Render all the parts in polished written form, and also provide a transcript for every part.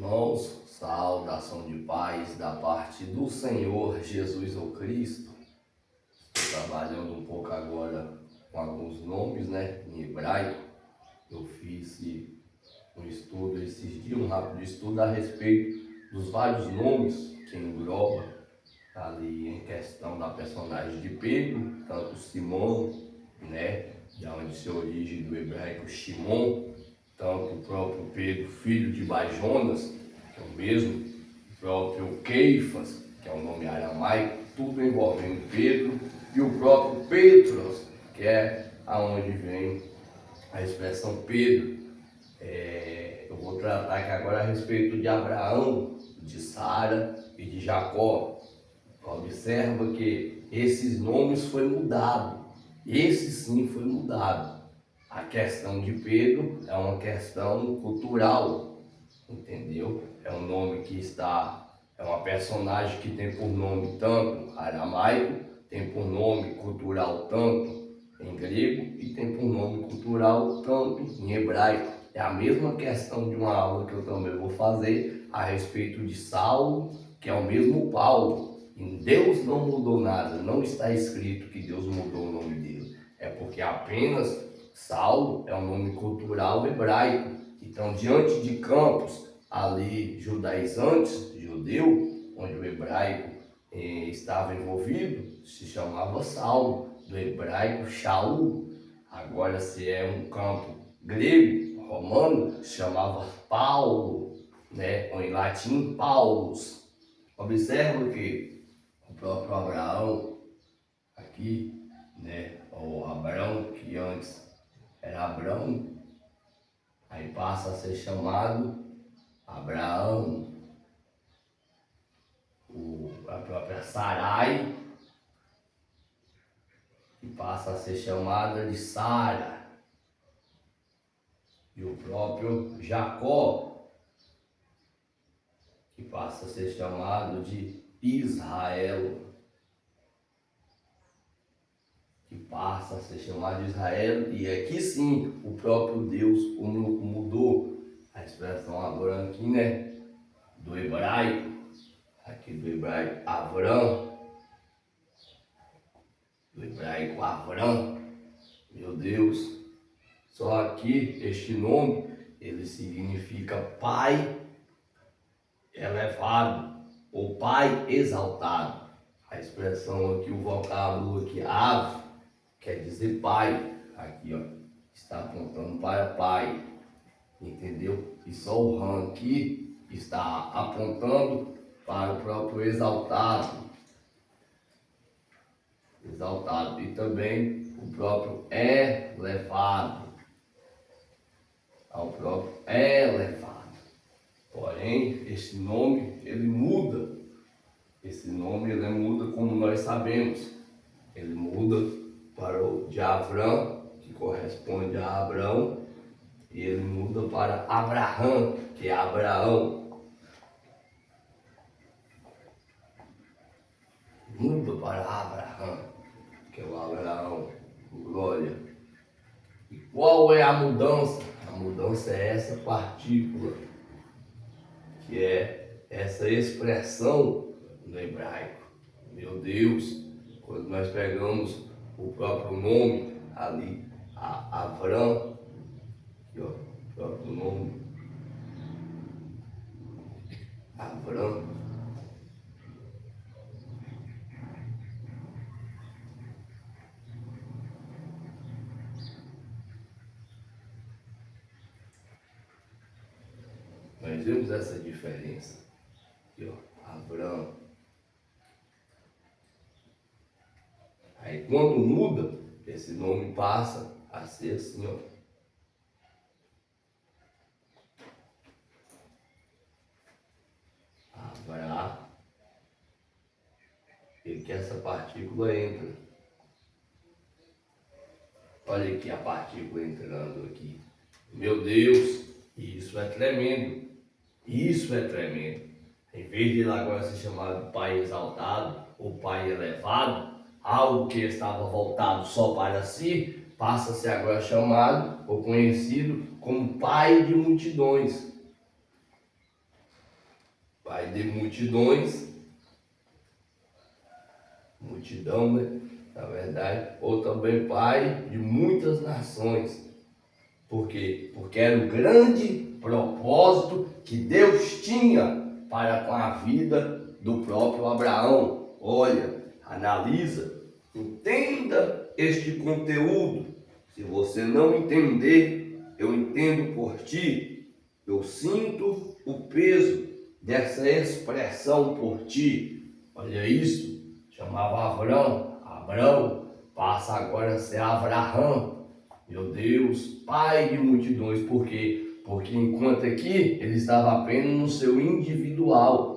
Irmãos, saudação de paz da parte do Senhor Jesus o Cristo. Estou trabalhando um pouco agora com alguns nomes, em hebraico. Eu fiz um estudo esses dias, um rápido estudo a respeito dos vários nomes que engloba ali em questão da personagem de Pedro, tanto Simão, de onde se origem do hebraico Shimon, tanto o próprio Pedro, filho de Bajonas, que é o mesmo, o próprio Keifas, que é o nome aramaico, tudo envolvendo Pedro, e o próprio Petros, que é aonde vem a expressão Pedro. Eu vou tratar aqui agora a respeito de Abraão, de Sara e de Jacó. Observa que esses nomes foi mudado, esse sim foi mudado. A questão de Pedro é uma questão cultural, entendeu? É um nome que é uma personagem que tem por nome tanto aramaico, tem por nome cultural tanto em grego e tem por nome cultural tanto em hebraico. É a mesma questão de uma aula que eu também vou fazer a respeito de Saulo, que é o mesmo Paulo. E Deus não mudou nada, não está escrito que Deus mudou o nome dele. É porque apenas Saulo é um nome cultural hebraico. Então, diante de campos ali judaizantes, judeu, onde o hebraico estava envolvido, se chamava Saulo, do hebraico Shaul. Agora, se é um campo grego, romano, se chamava Paulo, ou em latim Paulus. Observa que o próprio Abraão, aqui, o Abraão, que antes era Abrão, aí passa a ser chamado Abraão. A própria Sarai, que passa a ser chamada de Sara. E o próprio Jacó, que passa a ser chamado de Israel. Que passa a ser chamado de Israel. E aqui sim, o próprio Deus mudou a expressão agora aqui, do hebraico. Aqui do hebraico Avram. Do hebraico Avram. Meu Deus. Só aqui, este nome, ele significa pai elevado, ou pai exaltado. A expressão aqui, o vocábulo aqui, Av, quer dizer pai. Aqui, ó, está apontando para pai, entendeu? E só o Ram aqui está apontando para o próprio exaltado. Exaltado. E também o próprio elevado. Ao próprio elevado. Porém, esse nome, ele muda. Esse nome, ele muda como nós sabemos. Ele muda para o de Avram, que corresponde a Abrão, e ele muda para Abraham, que é Abraão. Muda para Abraham, que é o Abraão. Glória. E qual é a mudança? A mudança é essa partícula, que é essa expressão no hebraico. Meu Deus, quando nós pegamos o próprio nome ali, Avram, aqui ó, o próprio nome, Avram, nós vemos essa diferença, aqui ó, Avram. Aí quando muda, esse nome passa a ser assim, ó. Abrá, e que essa partícula entra. Olha aqui a partícula entrando aqui. Meu Deus, isso é tremendo. Isso é tremendo. Em vez de ele agora ser chamado de Pai exaltado ou Pai elevado, algo que estava voltado só para si, passa a ser agora chamado ou conhecido como Pai de multidões. pai de multidões, multidão, né? Na verdade, ou também pai de muitas nações. Por quê? Porque era o grande propósito que Deus tinha para com a vida do próprio Abraão. Olha, analisa, entenda este conteúdo. Se você não entender, eu entendo por ti. Eu sinto o peso dessa expressão por ti. Olha isso, chamava Abrão, passa agora a ser Abraham. Meu Deus, pai de multidões. Por quê? Porque enquanto aqui ele estava apenas no seu individual.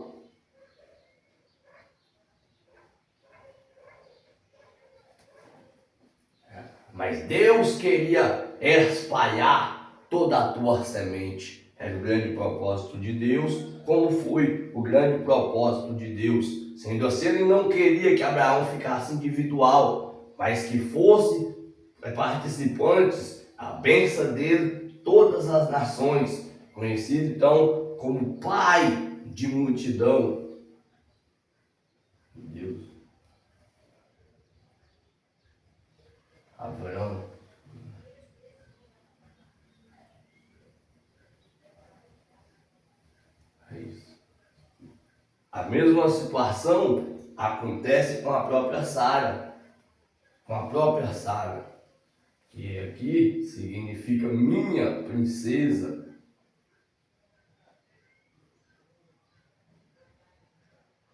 Mas Deus queria espalhar toda a tua semente. Era o grande propósito de Deus, como foi o grande propósito de Deus. Sendo assim, ele não queria que Abraão ficasse individual, mas que fosse participantes, a bênção dele, todas as nações, conhecido então como pai de multidão. Deus. Abraão. É isso. A mesma situação acontece com a própria Sara. Com a própria Sara, que aqui significa minha princesa.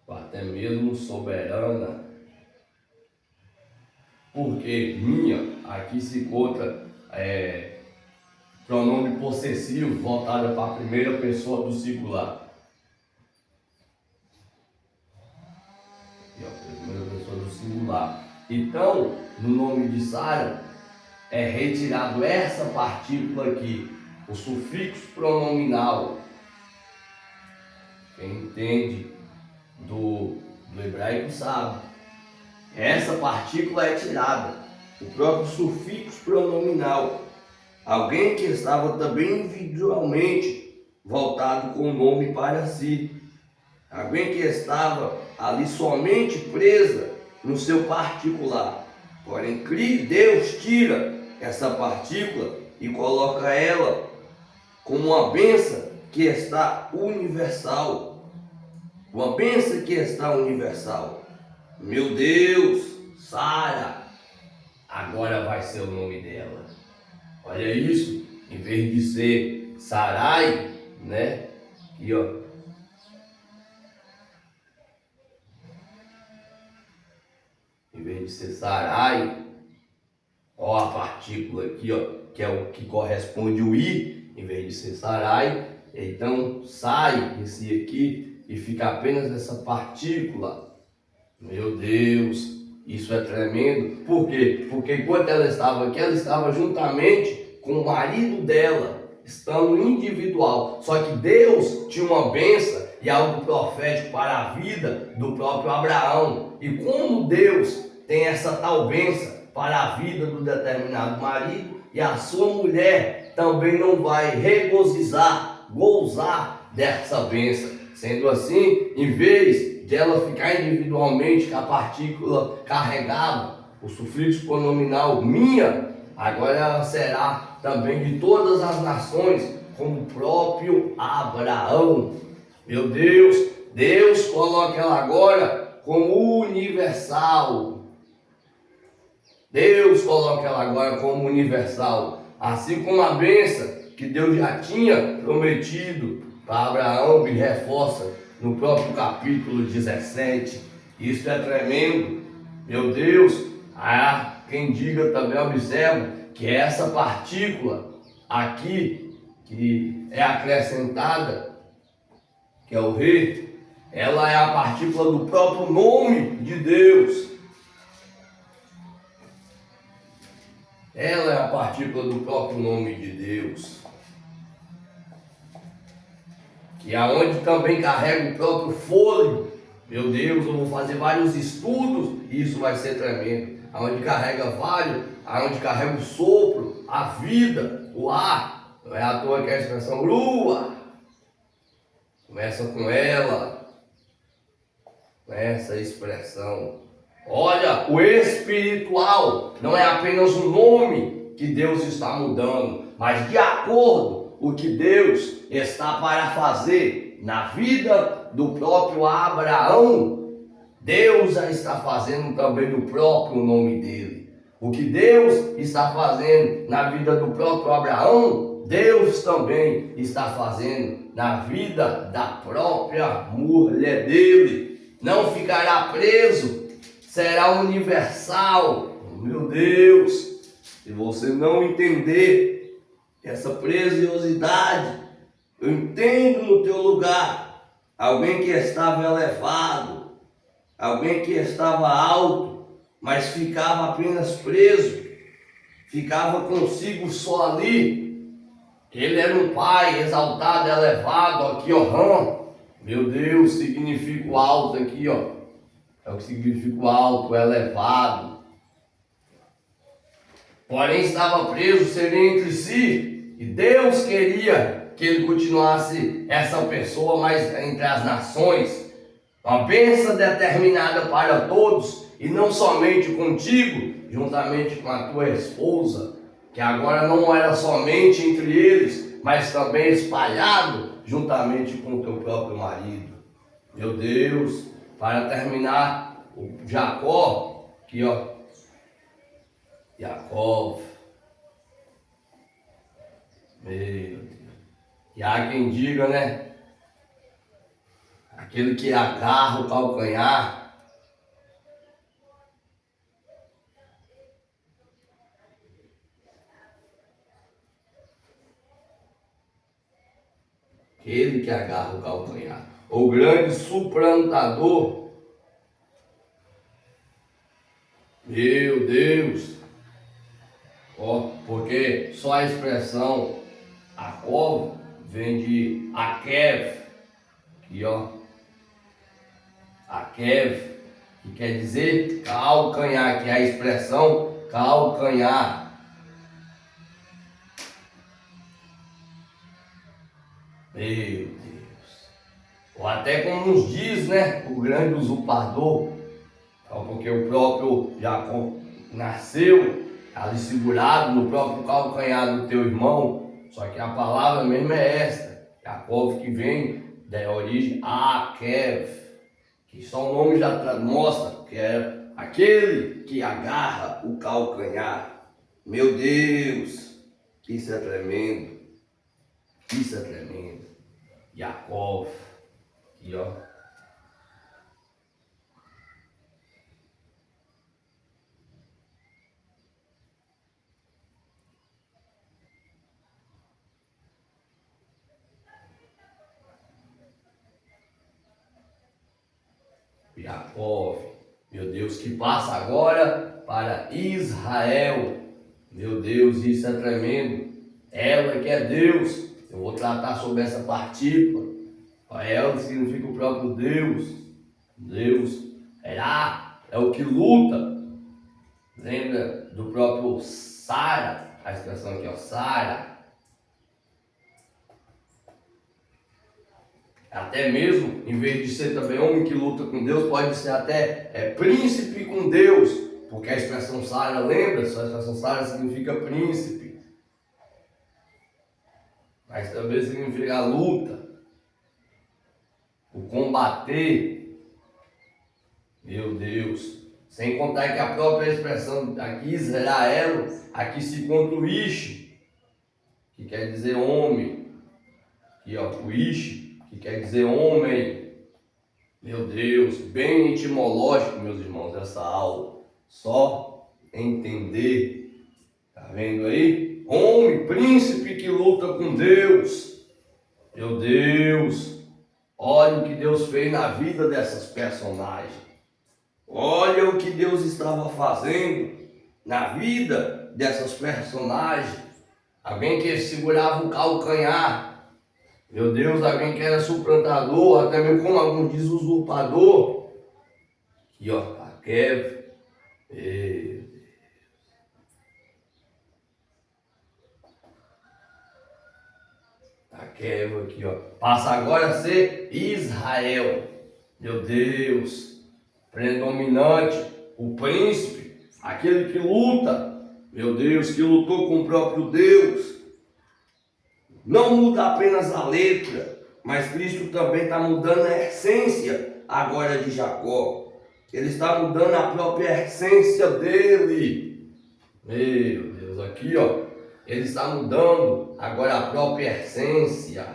Ou até mesmo soberana. Porque minha, aqui se encontra pronome possessivo voltado para a primeira pessoa do singular. Primeira pessoa do singular. Então, no nome de Sara, é retirado essa partícula aqui, o sufixo pronominal. Quem entende do hebraico sabe. Essa partícula é tirada, o próprio sufixo pronominal. Alguém que estava também individualmente voltado com o nome para si. Alguém que estava ali somente presa no seu particular. Porém, Deus tira essa partícula e coloca ela como uma bênção que está universal. Uma bênção que está universal. Meu Deus, Sara, agora vai ser o nome dela. Olha isso, em vez de ser Sarai, né? Aqui, ó. Em vez de ser Sarai, ó a partícula aqui, ó, que é o que corresponde o I, em vez de ser Sarai, então sai esse aqui e fica apenas essa partícula. Meu Deus, isso é tremendo. Por quê? Porque enquanto ela estava aqui, ela estava juntamente com o marido dela, estando individual. Só que Deus tinha uma bênção e algo profético para a vida do próprio Abraão. E como Deus tem essa tal bênção para a vida do determinado marido, e a sua mulher também não vai regozijar, gozar dessa bênção. Sendo assim, em vez de ela ficar individualmente com a partícula carregada, o sufixo pronominal minha, agora ela será também de todas as nações, como o próprio Abraão. Meu Deus, Deus coloca ela agora como universal. Deus coloca ela agora como universal. Assim como a bênção que Deus já tinha prometido para Abraão, ele reforça no próprio capítulo 17. Isso é tremendo. Meu Deus, quem diga também observa que essa partícula aqui, que é acrescentada, que é o rei, ela é a partícula do próprio nome de Deus. Ela é a partícula do próprio nome de Deus. Que é onde também carrega o próprio fôlego. Meu Deus, eu vou fazer vários estudos e isso vai ser tremendo. Aonde carrega aonde carrega o sopro, a vida, o ar. Não é à toa que é a expressão lua. Começa com ela, com essa expressão. Olha, o espiritual não é apenas um nome que Deus está mudando, mas de acordo com o que Deus está para fazer na vida do próprio Abraão, Deus já está fazendo também no próprio nome dele. O que Deus está fazendo na vida do próprio Abraão, Deus também está fazendo na vida da própria mulher dele. Não ficará preso, será universal. Meu Deus, se você não entender essa preciosidade, eu entendo no teu lugar, alguém que estava elevado, alguém que estava alto, mas ficava apenas preso, ficava consigo só ali. Ele era um pai exaltado, elevado, aqui ó, meu Deus, significa o alto aqui ó, é o que significa o alto, elevado. Porém estava preso, seria entre si, e Deus queria que ele continuasse essa pessoa, mas entre as nações, uma bênção determinada para todos, e não somente contigo, juntamente com a tua esposa, que agora não era somente entre eles, mas também espalhado juntamente com o teu próprio marido. Meu Deus, para terminar, o Jacó, aqui ó, Jacó, meu Deus, e há quem diga, né, aquele que agarra o calcanhar, aquele que agarra o calcanhar, o grande suplantador. Meu Deus, ó, porque só a expressão Jacob vem de Akev, aqui ó, Akev, que quer dizer calcanhar, que é a expressão calcanhar. Meu Deus, ou até como nos diz, né, o grande usurpador, porque o próprio Jacó nasceu ali segurado no próprio calcanhar do teu irmão, só que a palavra mesmo é esta, Jacó, que vem da origem Akev, que só o nome já mostra que é aquele que agarra o calcanhar. Meu Deus, isso é tremendo, isso é tremendo. Jacó, aqui ó, Jacó, meu Deus, que passa agora para Israel. Meu Deus, isso é tremendo. Ela que é Deus. Eu vou tratar sobre essa partícula. Ela significa o próprio Deus. Deus é o que luta. Lembra do próprio Sara? A expressão aqui, ó, Sara. Até mesmo, em vez de ser também homem que luta com Deus, pode ser até príncipe com Deus, porque a expressão Sara, lembra? Só a expressão Sara significa príncipe, mas também significa a luta, o combater. Meu Deus, sem contar que a própria expressão aqui, Israel, aqui se encontra o Ish, que quer dizer homem, e ó, o Ish, que quer dizer homem. Meu Deus, bem etimológico, meus irmãos, essa aula. Só entender. Tá vendo aí? Homem, príncipe que luta com Deus. Meu Deus, olha o que Deus fez na vida dessas personagens. Olha o que Deus estava fazendo na vida dessas personagens. Alguém que segurava o calcanhar. Meu Deus, alguém que era suplantador, até mesmo como alguns dizem, usurpador. Aqui ó, Akev. Jaquel aqui, ó. Passa agora a ser Israel. Meu Deus. Predominante. O príncipe. Aquele que luta. Meu Deus, que lutou com o próprio Deus. Não muda apenas a letra, mas Cristo também está mudando a essência agora de Jacó. Ele está mudando a própria essência dele. Meu Deus, aqui ó, ele está mudando agora a própria essência.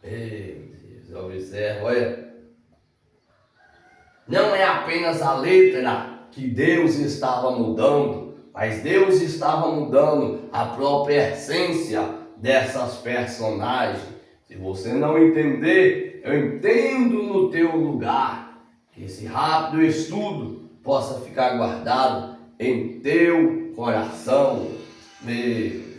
Meu Deus, observa, olha. Não é apenas a letra que Deus estava mudando, mas Deus estava mudando a própria essência dessas personagens. Se você não entender, eu entendo no teu lugar. Que esse rápido estudo possa ficar guardado em teu coração. Meu